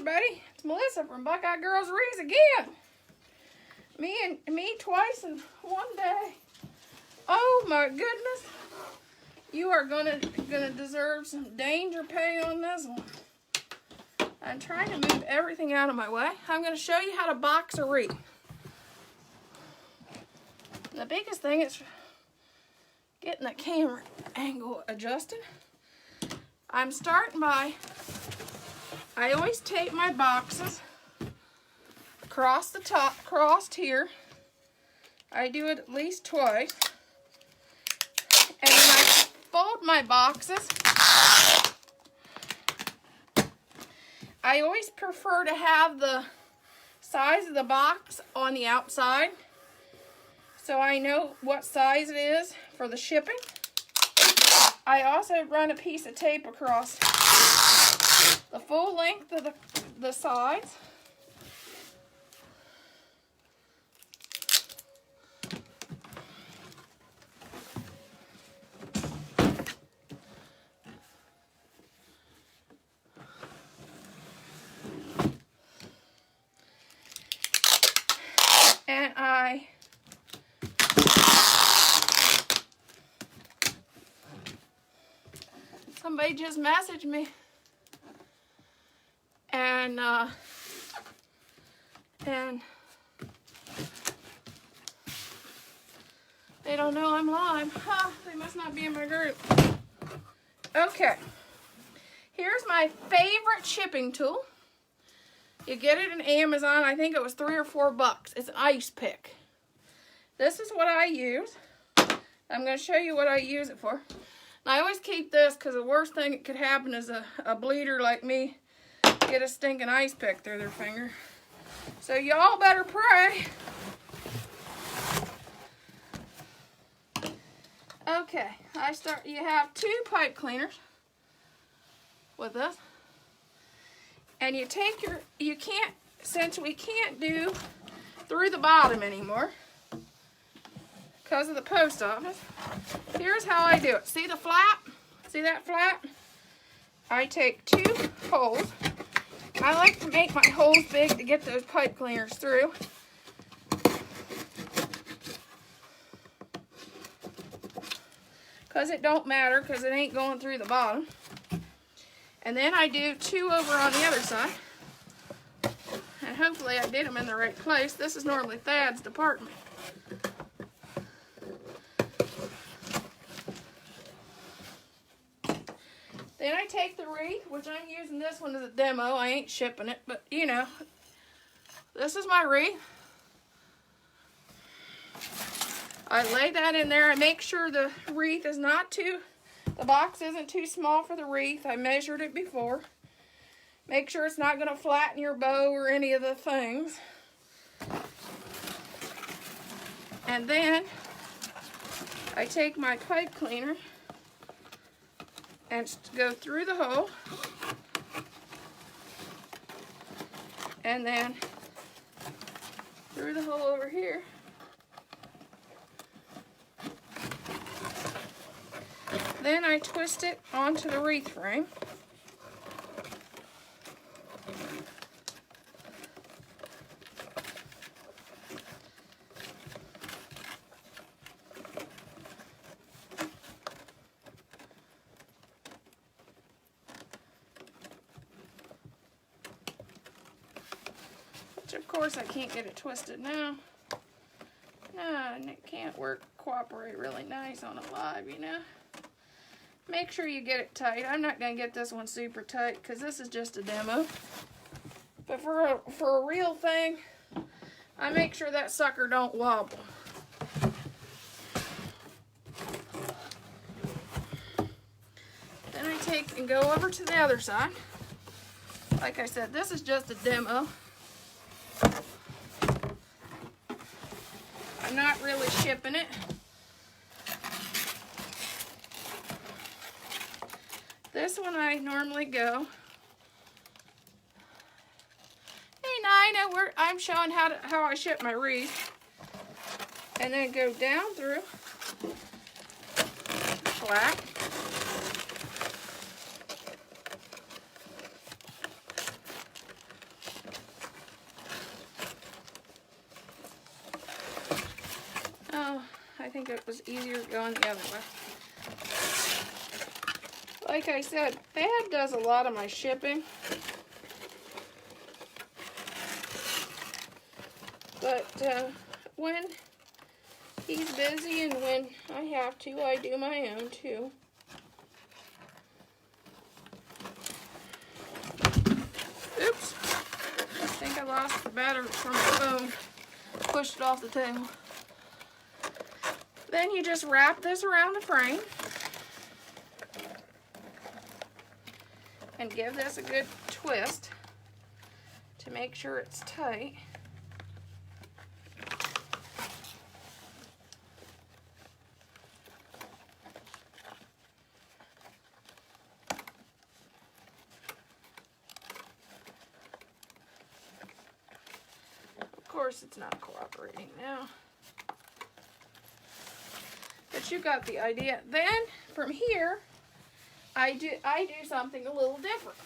everybody. It's Melissa from Buckeye Girls Wreaths again. Me twice in one day. Oh my goodness. You are gonna deserve some danger pay on this one. I'm trying to move everything out of my way. I'm gonna show you how to box a wreath. The biggest thing is getting the camera angle adjusted. I'm starting by, I always tape my boxes across the top, crossed here. I do it at least twice. And then I fold my boxes. I always prefer to have the size of the box on the outside, so I know what size it is for the shipping. I also run a piece of tape across the full length of the sides. And somebody just messaged me, and they don't know I'm live. Huh, they must not be in my group. Okay, here's my favorite shipping tool. You get it in Amazon. I think it was $3 or $4. It's an ice pick. This is what I use. I'm going to show you what I use it for. And I always keep this because the worst thing that could happen is a bleeder like me get a stinking ice pick through their finger. So y'all better pray. Okay, you have 2 pipe cleaners with this. And you take since we can't do through the bottom anymore because of the post office, here's how I do it. See the flap? See that flap? I take 2 holes. I like to make my holes big to get those pipe cleaners through. Because it don't matter, because it ain't going through the bottom. And then I do 2 over on the other side. And hopefully I did them in the right place. This is normally Thad's department. Then I take the wreath, which I'm using this one as a demo. I ain't shipping it, but you know, this is my wreath. I lay that in there. I make sure the wreath is not too, the box isn't too small for the wreath. I measured it before. Make sure it's not going to flatten your bow or any of the things. And then I take my pipe cleaner and go through the hole, and then through the hole over here. Then I twist it onto the wreath frame. Which of course I can't get it twisted now. No, and it can't cooperate really nice on it live, you know. Make sure you get it tight. I'm not going to get this one super tight because this is just a demo. But for a real thing, I make sure that sucker don't wobble. Then I take and go over to the other side. Like I said, this is just a demo. I'm not really shipping it. This one I normally go. Hey, now I know where I'm showing how I ship my wreath. And then go down through flat. think it was easier going the other way. Like I said, Thad does a lot of my shipping. But when he's busy and when I have to, I do my own too. Oops. I think I lost the battery from my phone. Pushed it off the table. Then you just wrap this around the frame and give this a good twist to make sure it's tight. Of course, it's not cooperating now. But you got the idea. Then from here, I do something a little different.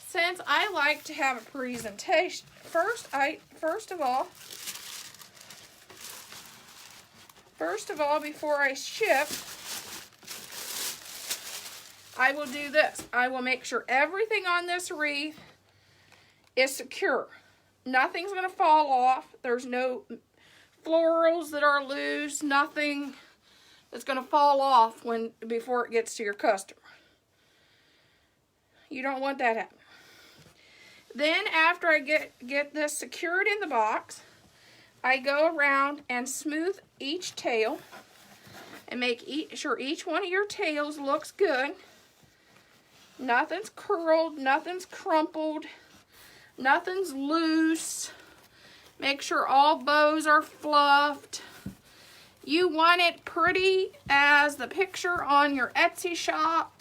Since I like to have a presentation, first of all, before I ship, I will do this. I will make sure everything on this wreath is secure. Nothing's going to fall off. There's no florals that are loose, nothing that's going to fall off before it gets to your customer. You don't want that happening. Then after I get this secured in the box, I go around and smooth each tail and make sure each one of your tails looks good. Nothing's curled, nothing's crumpled, nothing's loose. Make sure all bows are fluffed. You want it pretty as the picture on your Etsy shop,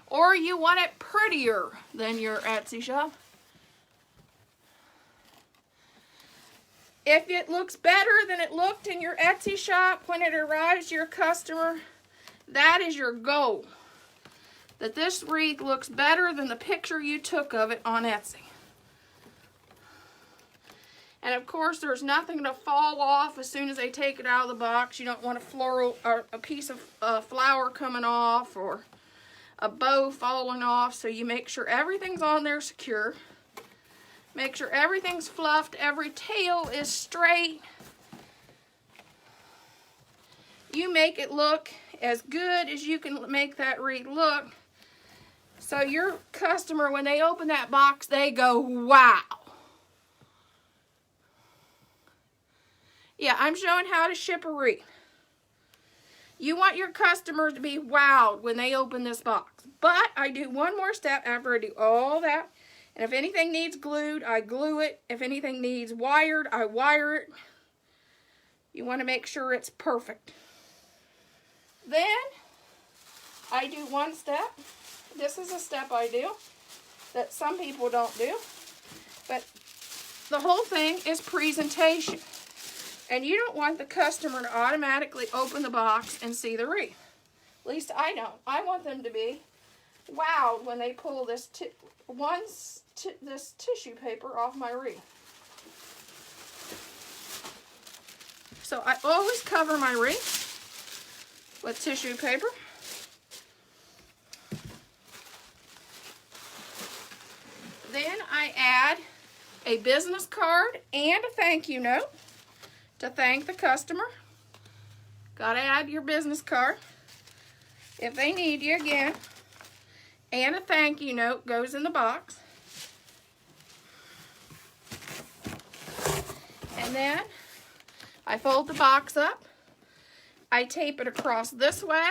or you want it prettier than your Etsy shop. If it looks better than it looked in your Etsy shop when it arrives to your customer, that is your goal. That this wreath looks better than the picture you took of it on Etsy. And of course, there's nothing to fall off as soon as they take it out of the box. You don't want a floral or a piece of flower coming off or a bow falling off. So you make sure everything's on there secure. Make sure everything's fluffed. Every tail is straight. You make it look as good as you can make that wreath look. So your customer, when they open that box, they go, wow. Yeah, I'm showing how to ship a wreath. You want your customers to be wowed when they open this box. But I do one more step after I do all that. And if anything needs glued, I glue it. If anything needs wired, I wire it. You want to make sure it's perfect. Then I do one step. This is a step I do that some people don't do. But the whole thing is presentation. And you don't want the customer to automatically open the box and see the wreath. At least I don't. I want them to be wowed when they pull this this tissue paper off my wreath. So I always cover my wreath with tissue paper. Then I add a business card and a thank you note to thank the customer. Gotta add your business card if they need you again. And a thank you note goes in the box. And then I fold the box up. I tape it across this way.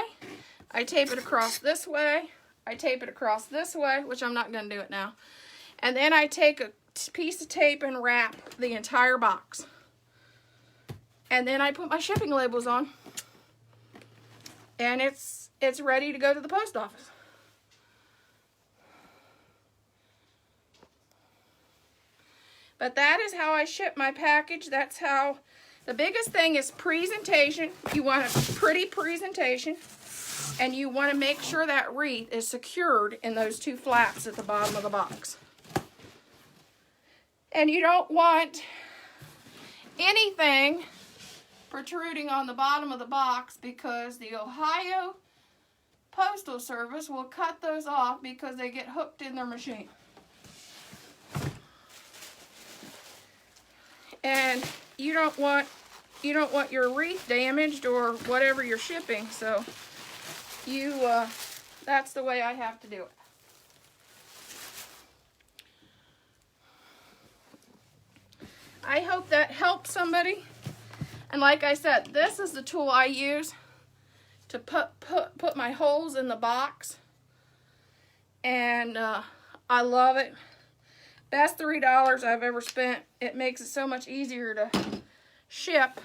I tape it across this way. I tape it across this way, which I'm not going to do it now. And then I take a piece of tape and wrap the entire box. And then I put my shipping labels on. And it's ready to go to the post office. But that is how I ship my package. That's how, the biggest thing is presentation. You want a pretty presentation. And you want to make sure that wreath is secured in those two flaps at the bottom of the box. And you don't want anything protruding on the bottom of the box because the Ohio Postal Service will cut those off because they get hooked in their machine. And you don't want your wreath damaged or whatever you're shipping, so that's the way I have to do it. I hope that helps somebody. And like I said, this is the tool I use to put my holes in the box. And I love it. Best $3 I've ever spent. It makes it so much easier to ship.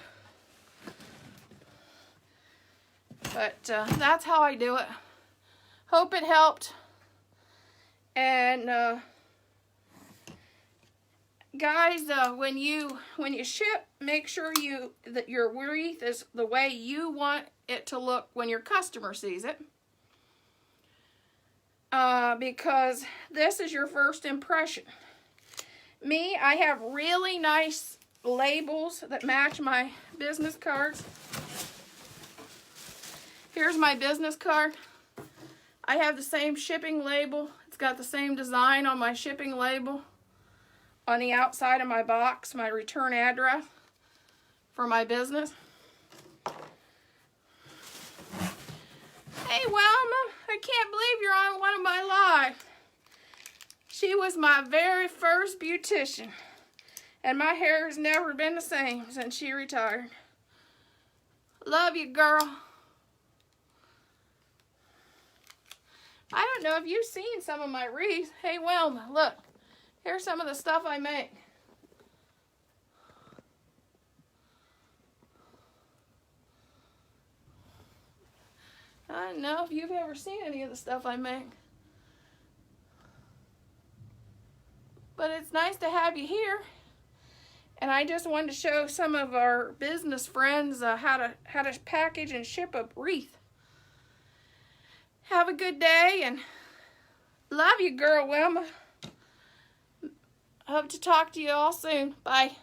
But that's how I do it. Hope it helped. And guys, when you ship, make sure that your wreath is the way you want it to look when your customer sees it. Because this is your first impression. Me, I have really nice labels that match my business cards. Here's my business card. I have the same shipping label. It's got the same design on my shipping label. On the outside of my box, my return address for my business. Hey, Wilma, I can't believe you're on one of my lives. She was my very first beautician, and my hair has never been the same since she retired. Love you, girl. I don't know if you've seen some of my wreaths. Hey, Wilma, look. Here's some of the stuff I make. I don't know if you've ever seen any of the stuff I make. But it's nice to have you here. And I just wanted to show some of our business friends how to package and ship a wreath. Have a good day and love you, girl, Wilma. Hope to talk to you all soon. Bye.